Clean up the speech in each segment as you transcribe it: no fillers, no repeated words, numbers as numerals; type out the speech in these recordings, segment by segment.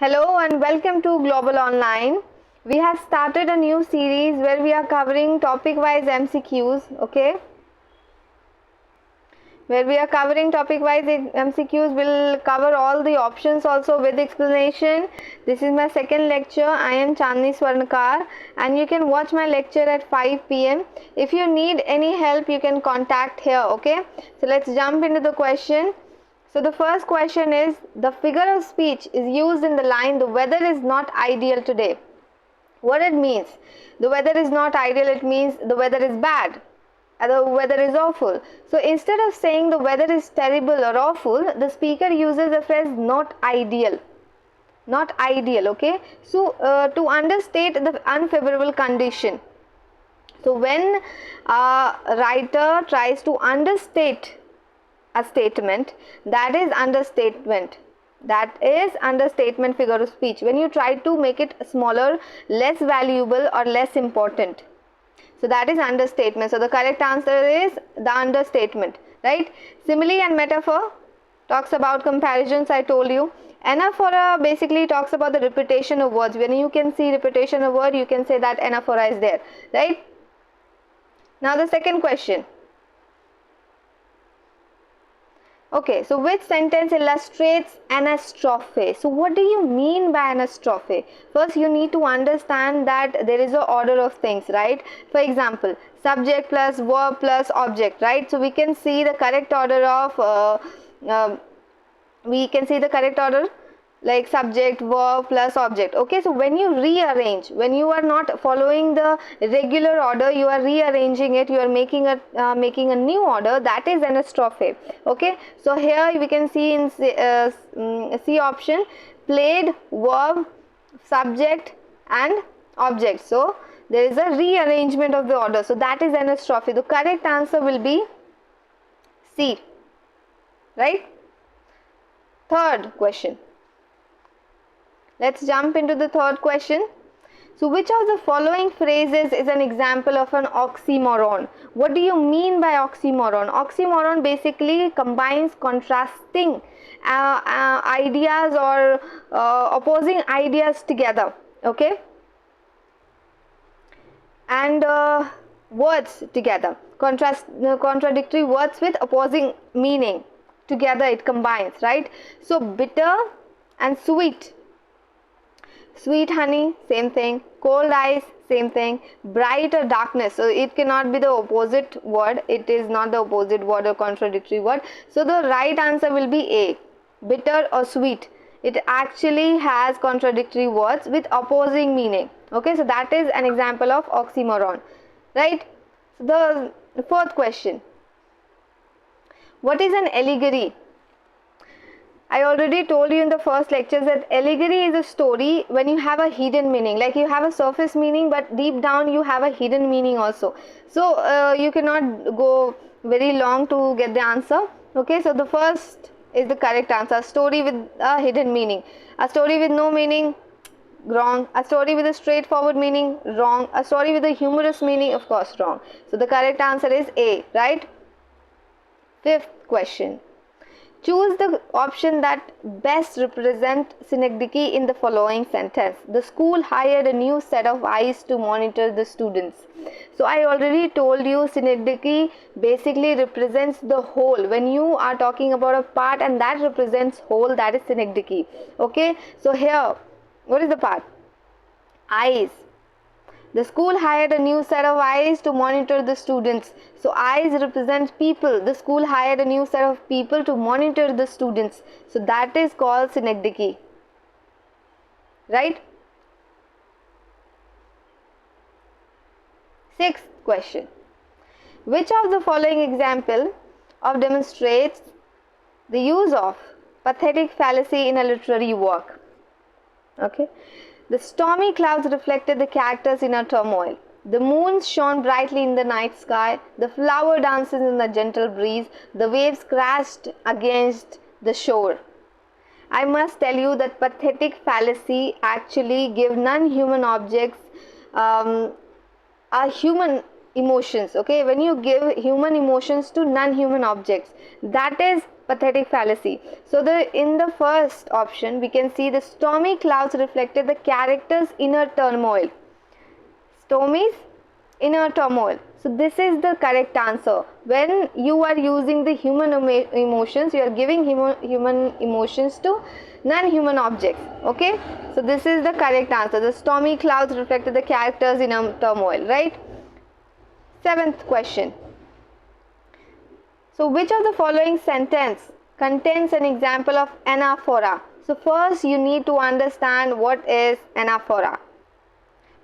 Hello and welcome to Global Online. We have started a new series where we are covering topic-wise MCQs, okay? Where we are covering topic-wise MCQs, we'll cover all the options also with explanation. This is my second lecture. I am Chandni Swarnakar and you can watch my lecture at 5 p.m. If you need any help, you can contact here, okay? So let's jump into the question. So the first question is, the figure of speech is used in the line, the weather is not ideal today. What it means? The weather is not ideal, it means the weather is bad. The weather is awful. So instead of saying the weather is terrible or awful, the speaker uses the phrase not ideal. Not ideal, okay? So to understate the unfavorable condition. So when a writer tries to understate a statement, that is understatement. Figure of speech, when you try to make it smaller, less valuable or less important. So that is understatement. So the correct answer is the understatement, right? Simile and metaphor talks about comparisons, I told you. Anaphora basically talks about the repetition of words. When you can see repetition of word, you can say that anaphora is there, right? Now the second question. Okay, so which sentence illustrates anastrophe? So what do you mean by anastrophe? First, you need to understand that there is an order of things, right? For example, subject plus verb plus object, right? So we can see the correct order of, like subject, verb plus object. Okay, so when you rearrange, when you are not following the regular order, you are rearranging it, you are making a new order, that is anastrophe. Okay, so here we can see in C option, played, verb, subject and object. So there is a rearrangement of the order, so that is anastrophe. The correct answer will be C, right? Third question. Let's jump into the third question. So which of the following phrases is an example of an oxymoron? What do you mean by oxymoron? Oxymoron basically combines contrasting ideas or opposing ideas together, okay? And words together. Contradictory words with opposing meaning. Together it combines, right? So bitter and sweet. Sweet honey, same thing. Cold ice, same thing. Bright or darkness, so it cannot be the opposite word. It is not the opposite word or contradictory word. So the right answer will be A, bitter or sweet. It actually has contradictory words with opposing meaning. Okay, so that is an example of oxymoron, right? So the fourth question. What is an allegory? I already told you in the first lectures that allegory is a story when you have a hidden meaning, like you have a surface meaning but deep down you have a hidden meaning also. So you cannot go very long to get the answer. Okay, so the first is the correct answer. A story with a hidden meaning. A story with no meaning, wrong. A story with a straightforward meaning, wrong. A story with a humorous meaning, of course, wrong. So the correct answer is A, right? Fifth question. Choose the option that best represents Synecdoche in the following sentence. The school hired a new set of eyes to monitor the students. So I already told you Synecdoche basically represents the whole. When you are talking about a part and that represents whole, that is Synecdoche. Okay, so here, what is the part? Eyes. The school hired a new set of eyes to monitor the students. So eyes represent people. The school hired a new set of people to monitor the students. So that is called Synecdoche. Right? Sixth question. Which of the following example of demonstrates the use of pathetic fallacy in a literary work? Okay. The stormy clouds reflected the characters in a turmoil. The moon shone brightly in the night sky. The flower dances in the gentle breeze. The waves crashed against the shore. I must tell you that pathetic fallacy actually give non-human objects human emotions. Okay, when you give human emotions to non-human objects, that is pathetic fallacy. So in the first option we can see the stormy clouds reflected the character's inner turmoil. Stormy's inner turmoil. So this is the correct answer. When you are using the human emotions, you are giving human emotions to non-human objects. Okay, so this is the correct answer. The stormy clouds reflected the character's inner turmoil, right? Seventh question. So which of the following sentence contains an example of anaphora? So first you need to understand what is anaphora,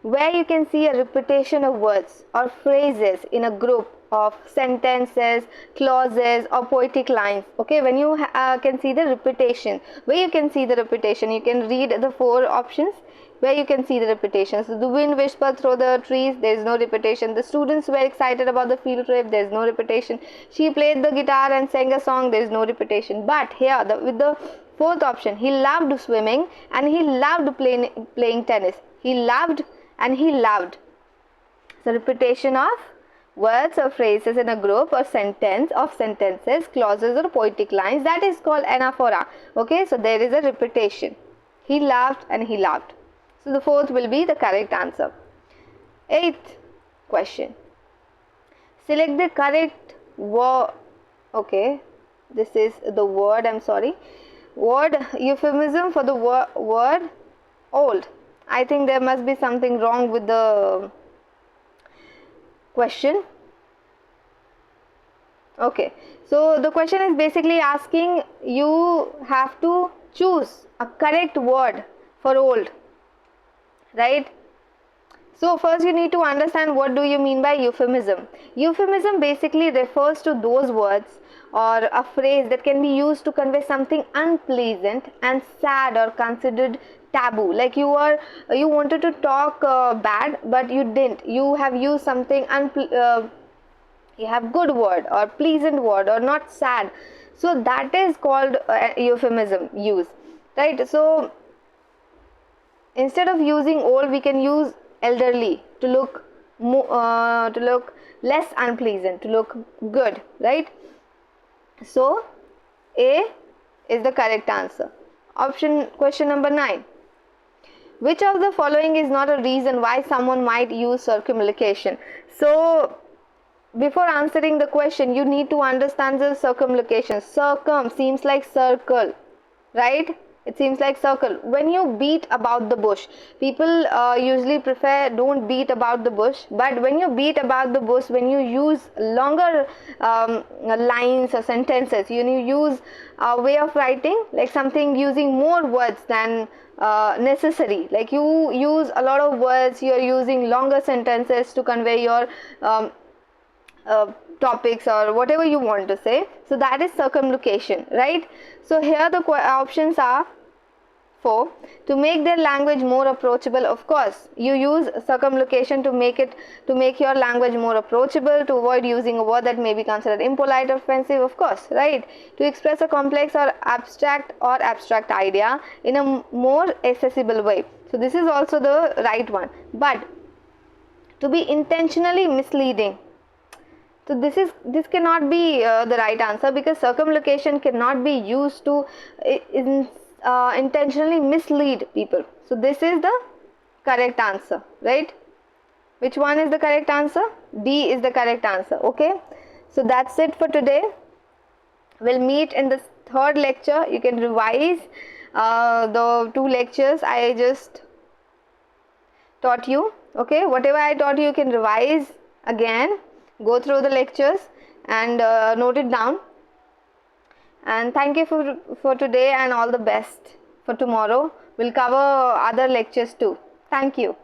where you can see a repetition of words or phrases in a group of sentences, clauses or poetic lines. Okay, when you can see the repetition, where you can see the repetition, you can read the four options where you can see the repetition. So the wind whispered through the trees, there is no repetition. The students were excited about the field trip, there is no repetition. She played the guitar and sang a song, there is no repetition. But here with the fourth option, he loved swimming and he loved playing tennis. He loved and he loved. So repetition of words or phrases in a group or sentence of sentences, clauses or poetic lines, that is called anaphora. Okay, so there is a repetition. He loved and he loved. So the fourth will be the correct answer. Eighth question. Select the correct word. Okay, this is the word, I'm sorry. Word euphemism for the word old. I think there must be something wrong with the question. Okay, so the question is basically asking you have to choose a correct word for old, right? So first you need to understand what do you mean by euphemism. Euphemism basically refers to those words or a phrase that can be used to convey something unpleasant and sad or considered taboo. Like you wanted to talk bad but you didn't. You have used something you have good word or pleasant word or not sad. So that is called euphemism use, right? So instead of using old, we can use elderly to look less unpleasant, to look good, right? So A is the correct answer. Question number 9. Which of the following is not a reason why someone might use circumlocution? So before answering the question, you need to understand the circumlocution. Circum seems like circle, right? It seems like circle. When you beat about the bush, people usually prefer don't beat about the bush. But when you beat about the bush, when you use longer lines or sentences, you use a way of writing, like something using more words than necessary. Like you use a lot of words, you are using longer sentences to convey your topics or whatever you want to say. So that is circumlocution, right? So here the options are 4. To make their language more approachable. Of course, you use circumlocution to make your language more approachable, to avoid using a word that may be considered impolite or offensive, of course, right? To express a complex or abstract idea in a more accessible way. So this is also the right one. But to be intentionally misleading. So this cannot be the right answer, because circumlocution cannot be used to intentionally mislead people. So this is the correct answer, right? Which one is the correct answer? D is the correct answer. Okay, so that's it for today. We'll meet in the third lecture. You can revise the 2 lectures I just taught you. Okay, whatever I taught you can revise again, go through the lectures and note it down. And thank you for today, and all the best for tomorrow. We'll cover other lectures too. Thank you.